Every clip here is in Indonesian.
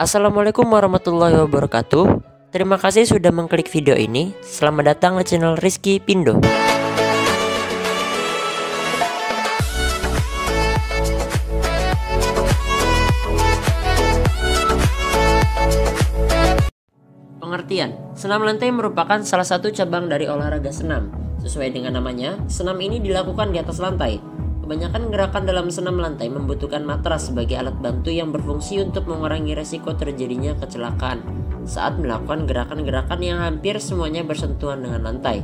Assalamualaikum warahmatullahi wabarakatuh. Terima kasih sudah mengklik video ini. Selamat datang di channel Rizky Pindo. Pengertian: senam lantai merupakan salah satu cabang dari olahraga senam. Sesuai dengan namanya, senam ini dilakukan di atas lantai. Kebanyakan gerakan dalam senam lantai membutuhkan matras sebagai alat bantu yang berfungsi untuk mengurangi resiko terjadinya kecelakaan saat melakukan gerakan-gerakan yang hampir semuanya bersentuhan dengan lantai.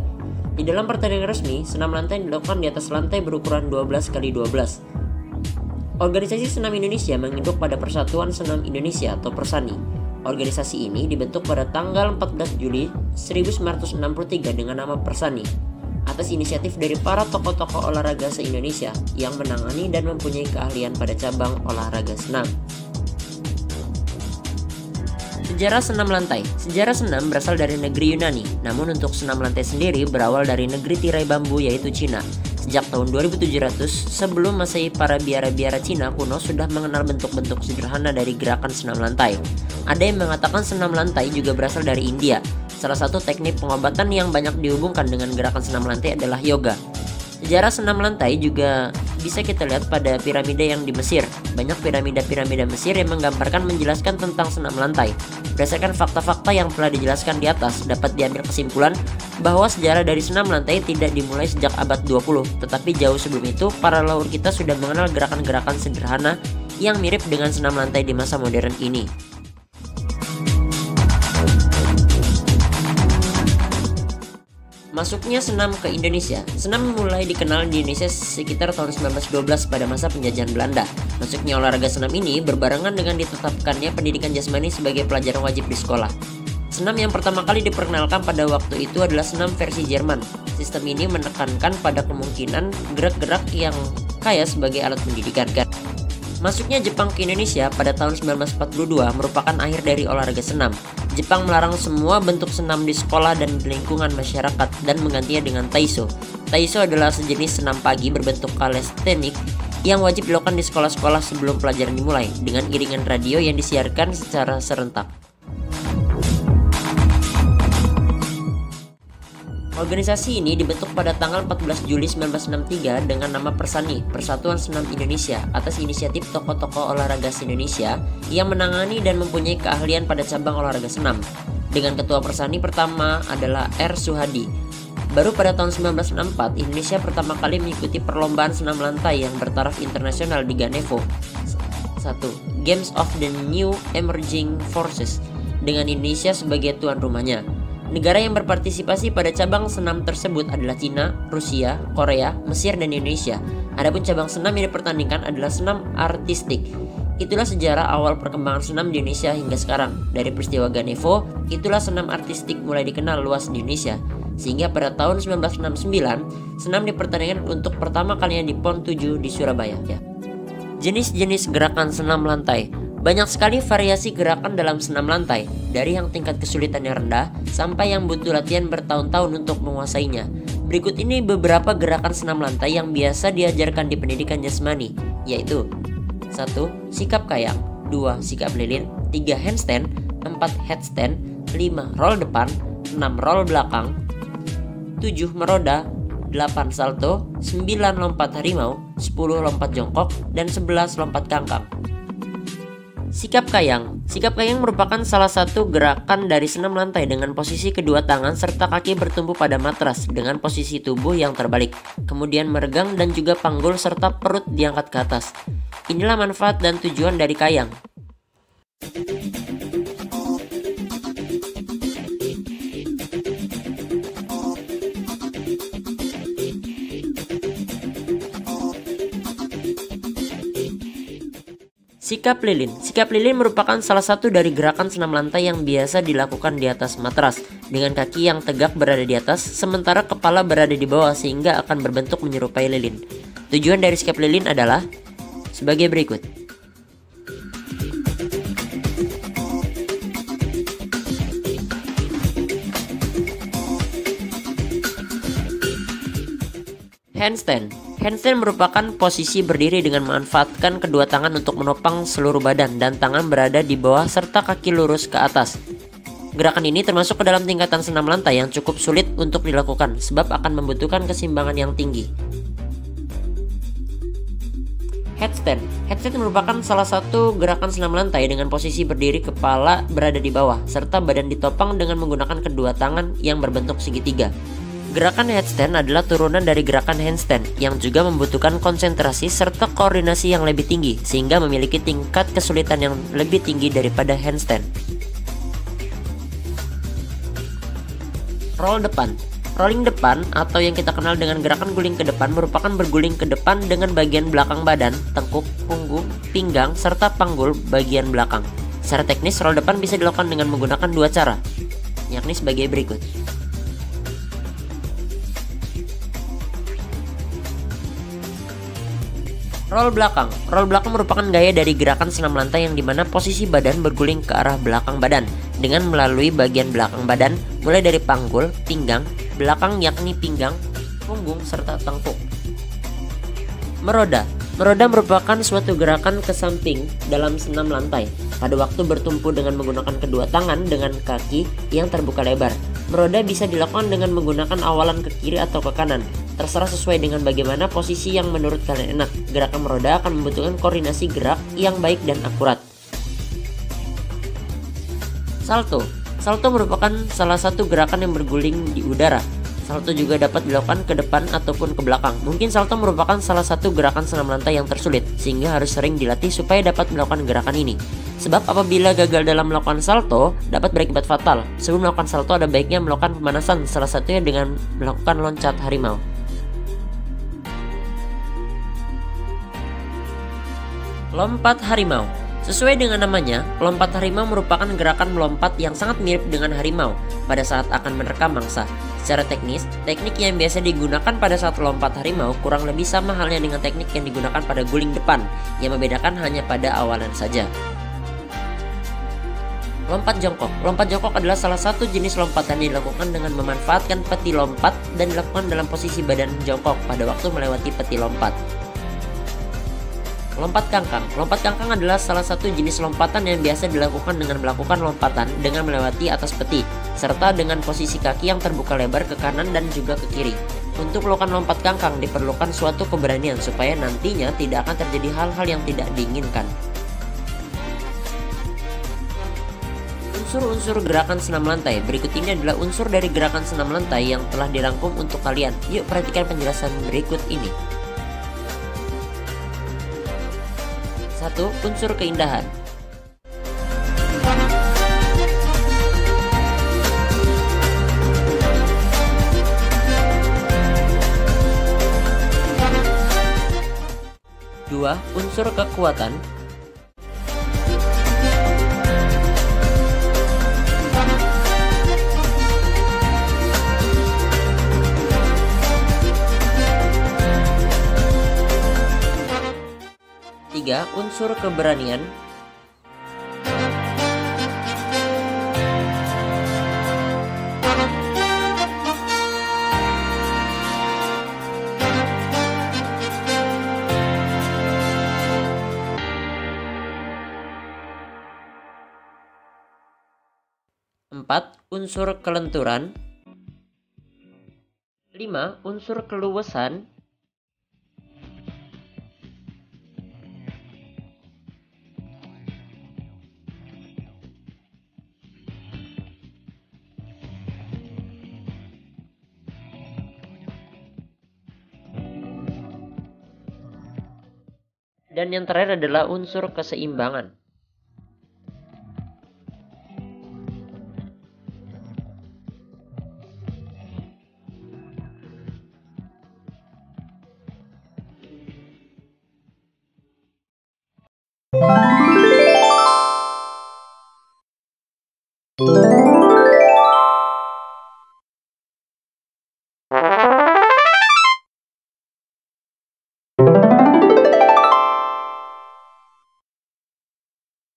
Di dalam pertandingan resmi, senam lantai dilakukan di atas lantai berukuran 12x12. Organisasi Senam Indonesia menginduk pada Persatuan Senam Indonesia atau Persani. Organisasi ini dibentuk pada tanggal 14 Juli 1963 dengan nama Persani, atas inisiatif dari para tokoh-tokoh olahraga se-Indonesia yang menangani dan mempunyai keahlian pada cabang olahraga senam. Sejarah senam lantai. Sejarah senam berasal dari negeri Yunani, namun untuk senam lantai sendiri berawal dari negeri tirai bambu yaitu Cina. Sejak tahun 2700 sebelum Masehi, para biara-biara Cina kuno sudah mengenal bentuk-bentuk sederhana dari gerakan senam lantai. Ada yang mengatakan senam lantai juga berasal dari India. Salah satu teknik pengobatan yang banyak dihubungkan dengan gerakan senam lantai adalah yoga. Sejarah senam lantai juga bisa kita lihat pada piramida yang di Mesir. Banyak piramida-piramida Mesir yang menggambarkan menjelaskan tentang senam lantai. Berdasarkan fakta-fakta yang telah dijelaskan di atas, dapat diambil kesimpulan bahwa sejarah dari senam lantai tidak dimulai sejak abad 20, tetapi jauh sebelum itu para leluhur kita sudah mengenal gerakan-gerakan sederhana yang mirip dengan senam lantai di masa modern ini. Masuknya senam ke Indonesia. Senam mulai dikenal di Indonesia sekitar tahun 1912 pada masa penjajahan Belanda. Masuknya olahraga senam ini berbarengan dengan ditetapkannya pendidikan jasmani sebagai pelajaran wajib di sekolah. Senam yang pertama kali diperkenalkan pada waktu itu adalah senam versi Jerman. Sistem ini menekankan pada kemungkinan gerak-gerak yang kaya sebagai alat pendidikan. Masuknya Jepang ke Indonesia pada tahun 1942 merupakan akhir dari olahraga senam. Jepang melarang semua bentuk senam di sekolah dan di lingkungan masyarakat dan menggantinya dengan Taiso. Taiso adalah sejenis senam pagi berbentuk kalestenik yang wajib dilakukan di sekolah-sekolah sebelum pelajaran dimulai dengan iringan radio yang disiarkan secara serentak. Organisasi ini dibentuk pada tanggal 14 Juli 1963 dengan nama Persani, Persatuan Senam Indonesia, atas inisiatif tokoh-tokoh olahraga se-Indonesia yang menangani dan mempunyai keahlian pada cabang olahraga senam. Dengan ketua Persani pertama adalah R. Suhadi. Baru pada tahun 1964, Indonesia pertama kali mengikuti perlombaan senam lantai yang bertaraf internasional di Ganevo. 1. Games of the New Emerging Forces, dengan Indonesia sebagai tuan rumahnya. Negara yang berpartisipasi pada cabang senam tersebut adalah Cina, Rusia, Korea, Mesir, dan Indonesia. Adapun cabang senam yang dipertandingkan adalah senam artistik. Itulah sejarah awal perkembangan senam di Indonesia hingga sekarang. Dari peristiwa Ganevo, itulah senam artistik mulai dikenal luas di Indonesia. Sehingga pada tahun 1969, senam dipertandingkan untuk pertama kalinya di PON 7 di Surabaya. Jenis-jenis gerakan senam lantai. Banyak sekali variasi gerakan dalam senam lantai, dari yang tingkat kesulitannya rendah sampai yang butuh latihan bertahun-tahun untuk menguasainya. Berikut ini beberapa gerakan senam lantai yang biasa diajarkan di pendidikan jasmani, yaitu 1. Sikap kayang, 2. Sikap lilin, 3. Handstand, 4. Headstand, 5. Roll depan, 6. Roll belakang, 7. Meroda, 8. Salto, 9. Lompat harimau, 10. Lompat jongkok, dan 11. Lompat kangkang. Sikap kayang. Sikap kayang merupakan salah satu gerakan dari senam lantai dengan posisi kedua tangan serta kaki bertumpu pada matras dengan posisi tubuh yang terbalik, kemudian meregang dan juga panggul serta perut diangkat ke atas. Inilah manfaat dan tujuan dari kayang. Sikap lilin. Sikap lilin merupakan salah satu dari gerakan senam lantai yang biasa dilakukan di atas matras, dengan kaki yang tegak berada di atas, sementara kepala berada di bawah sehingga akan berbentuk menyerupai lilin. Tujuan dari sikap lilin adalah sebagai berikut. Handstand. Handstand merupakan posisi berdiri dengan memanfaatkan kedua tangan untuk menopang seluruh badan dan tangan berada di bawah serta kaki lurus ke atas. Gerakan ini termasuk ke dalam tingkatan senam lantai yang cukup sulit untuk dilakukan sebab akan membutuhkan keseimbangan yang tinggi. Headstand. Headstand merupakan salah satu gerakan senam lantai dengan posisi berdiri, kepala berada di bawah serta badan ditopang dengan menggunakan kedua tangan yang berbentuk segitiga. Gerakan headstand adalah turunan dari gerakan handstand yang juga membutuhkan konsentrasi serta koordinasi yang lebih tinggi sehingga memiliki tingkat kesulitan yang lebih tinggi daripada handstand. Roll depan. Rolling depan atau yang kita kenal dengan gerakan guling ke depan merupakan berguling ke depan dengan bagian belakang badan, tengkuk, punggung, pinggang, serta panggul bagian belakang. Secara teknis, roll depan bisa dilakukan dengan menggunakan dua cara, yakni sebagai berikut. Roll belakang. Roll belakang merupakan gaya dari gerakan senam lantai yang dimana posisi badan berguling ke arah belakang badan dengan melalui bagian belakang badan mulai dari panggul, pinggang, belakang yakni pinggang, punggung, serta tengkuk. Meroda. Meroda merupakan suatu gerakan ke samping dalam senam lantai pada waktu bertumpu dengan menggunakan kedua tangan dengan kaki yang terbuka lebar. Meroda bisa dilakukan dengan menggunakan awalan ke kiri atau ke kanan. Terserah sesuai dengan bagaimana posisi yang menurut kalian enak. Gerakan meroda akan membutuhkan koordinasi gerak yang baik dan akurat. Salto. Salto merupakan salah satu gerakan yang berguling di udara. Salto juga dapat dilakukan ke depan ataupun ke belakang. Mungkin salto merupakan salah satu gerakan senam lantai yang tersulit, sehingga harus sering dilatih supaya dapat melakukan gerakan ini. Sebab apabila gagal dalam melakukan salto, dapat berakibat fatal. Sebelum melakukan salto ada baiknya melakukan pemanasan, salah satunya dengan melakukan loncat harimau. Lompat harimau. Sesuai dengan namanya, lompat harimau merupakan gerakan melompat yang sangat mirip dengan harimau pada saat akan menerkam mangsa. Secara teknis, teknik yang biasa digunakan pada saat lompat harimau kurang lebih sama halnya dengan teknik yang digunakan pada guling depan, yang membedakan hanya pada awalan saja. Lompat jongkok. Lompat jongkok adalah salah satu jenis lompatan yang dilakukan dengan memanfaatkan peti lompat dan dilakukan dalam posisi badan jongkok pada waktu melewati peti lompat. Lompat kangkang. Lompat kangkang adalah salah satu jenis lompatan yang biasa dilakukan dengan melakukan lompatan dengan melewati atas peti, serta dengan posisi kaki yang terbuka lebar ke kanan dan juga ke kiri. Untuk melakukan lompat kangkang diperlukan suatu keberanian supaya nantinya tidak akan terjadi hal-hal yang tidak diinginkan. Unsur-unsur gerakan senam lantai. Berikut ini adalah unsur dari gerakan senam lantai yang telah dirangkum untuk kalian. Yuk perhatikan penjelasan berikut ini. 1. Unsur keindahan. 2. Unsur kekuatan. 3. Unsur keberanian. 4. Unsur kelenturan. 5. Unsur keluasan. 6. Dan yang terakhir adalah unsur keseimbangan.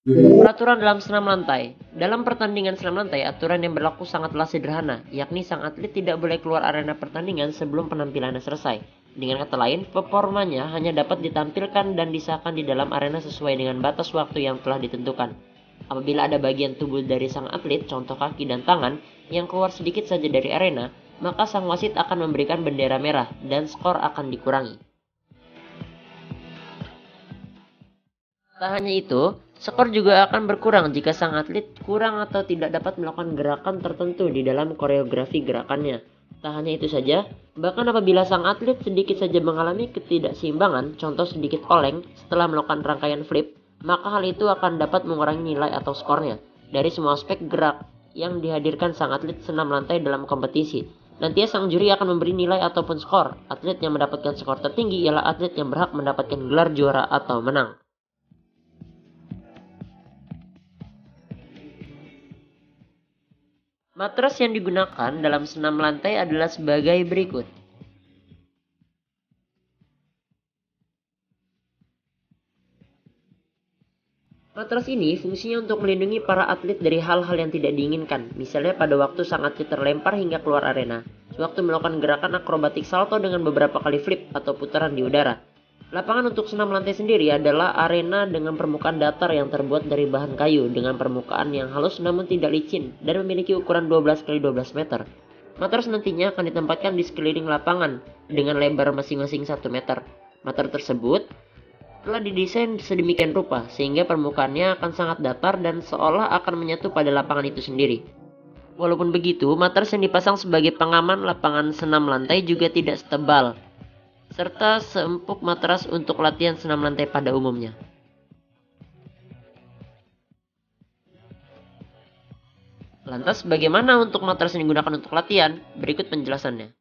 Peraturan dalam senam lantai. Dalam pertandingan senam lantai, aturan yang berlaku sangatlah sederhana, yakni sang atlet tidak boleh keluar arena pertandingan sebelum penampilannya selesai. Dengan kata lain, performanya hanya dapat ditampilkan dan disahkan di dalam arena sesuai dengan batas waktu yang telah ditentukan. Apabila ada bagian tubuh dari sang atlet, contoh kaki dan tangan, yang keluar sedikit saja dari arena, maka sang wasit akan memberikan bendera merah dan skor akan dikurangi. Tak hanya itu, skor juga akan berkurang jika sang atlet kurang atau tidak dapat melakukan gerakan tertentu di dalam koreografi gerakannya. Tak hanya itu saja, bahkan apabila sang atlet sedikit saja mengalami ketidakseimbangan, contoh sedikit oleng setelah melakukan rangkaian flip, maka hal itu akan dapat mengurangi nilai atau skornya dari semua aspek gerak yang dihadirkan sang atlet senam lantai dalam kompetisi. Nantinya sang juri akan memberi nilai ataupun skor. Atlet yang mendapatkan skor tertinggi ialah atlet yang berhak mendapatkan gelar juara atau menang. Matras yang digunakan dalam senam lantai adalah sebagai berikut. Matras ini fungsinya untuk melindungi para atlet dari hal-hal yang tidak diinginkan, misalnya pada waktu sang atlet terlempar hingga keluar arena, sewaktu melakukan gerakan akrobatik salto dengan beberapa kali flip atau putaran di udara. Lapangan untuk senam lantai sendiri adalah arena dengan permukaan datar yang terbuat dari bahan kayu dengan permukaan yang halus namun tidak licin dan memiliki ukuran 12 x 12 meter. Matras nantinya akan ditempatkan di sekeliling lapangan dengan lebar masing-masing 1 meter. Matras tersebut telah didesain sedemikian rupa sehingga permukaannya akan sangat datar dan seolah akan menyatu pada lapangan itu sendiri. Walaupun begitu, matras yang dipasang sebagai pengaman lapangan senam lantai juga tidak setebal serta seempuk matras untuk latihan senam lantai pada umumnya. Lantas bagaimana untuk matras yang digunakan untuk latihan? Berikut penjelasannya.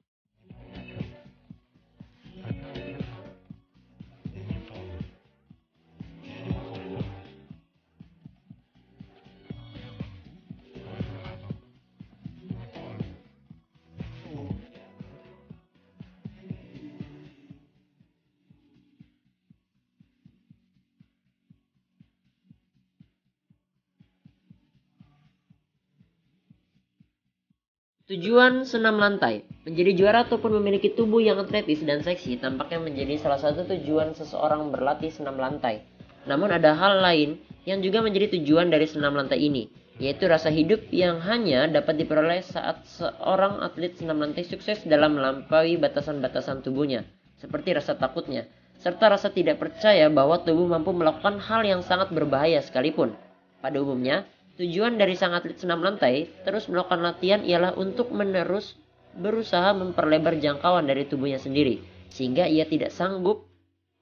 Tujuan senam lantai. Menjadi juara ataupun memiliki tubuh yang atletis dan seksi tampaknya menjadi salah satu tujuan seseorang berlatih senam lantai. Namun ada hal lain yang juga menjadi tujuan dari senam lantai ini, yaitu rasa hidup yang hanya dapat diperoleh saat seorang atlet senam lantai sukses dalam melampaui batasan-batasan tubuhnya, seperti rasa takutnya, serta rasa tidak percaya bahwa tubuh mampu melakukan hal yang sangat berbahaya sekalipun. Pada umumnya, tujuan dari sang atlet senam lantai terus melakukan latihan ialah untuk menerus berusaha memperlebar jangkauan dari tubuhnya sendiri, sehingga ia tidak sanggup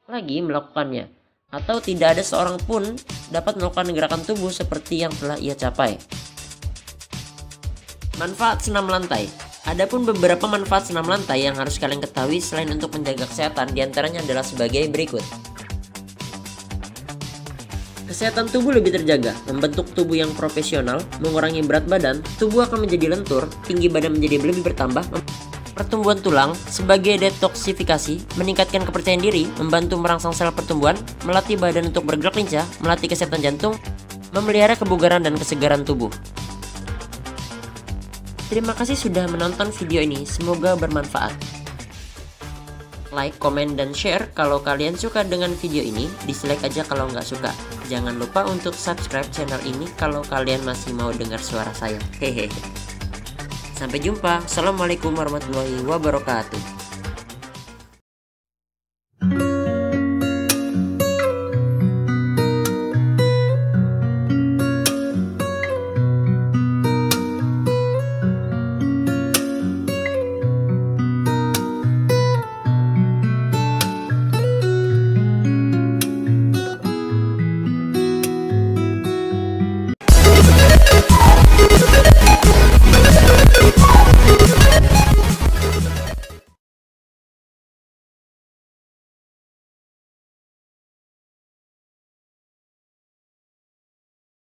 lagi melakukannya, atau tidak ada seorang pun dapat melakukan gerakan tubuh seperti yang telah ia capai. Manfaat senam lantai. Adapun beberapa manfaat senam lantai yang harus kalian ketahui selain untuk menjaga kesehatan, diantaranya adalah sebagai berikut. Kesehatan tubuh lebih terjaga, membentuk tubuh yang profesional, mengurangi berat badan, tubuh akan menjadi lentur, tinggi badan menjadi lebih bertambah, pertumbuhan tulang, sebagai detoksifikasi, meningkatkan kepercayaan diri, membantu merangsang sel pertumbuhan, melatih badan untuk bergerak lincah, melatih kesehatan jantung, memelihara kebugaran dan kesegaran tubuh. Terima kasih sudah menonton video ini, semoga bermanfaat. Like, komen, dan share kalau kalian suka dengan video ini, dislike aja kalau nggak suka. Jangan lupa untuk subscribe channel ini kalau kalian masih mau dengar suara saya. Hehehe. Sampai jumpa. Assalamualaikum warahmatullahi wabarakatuh.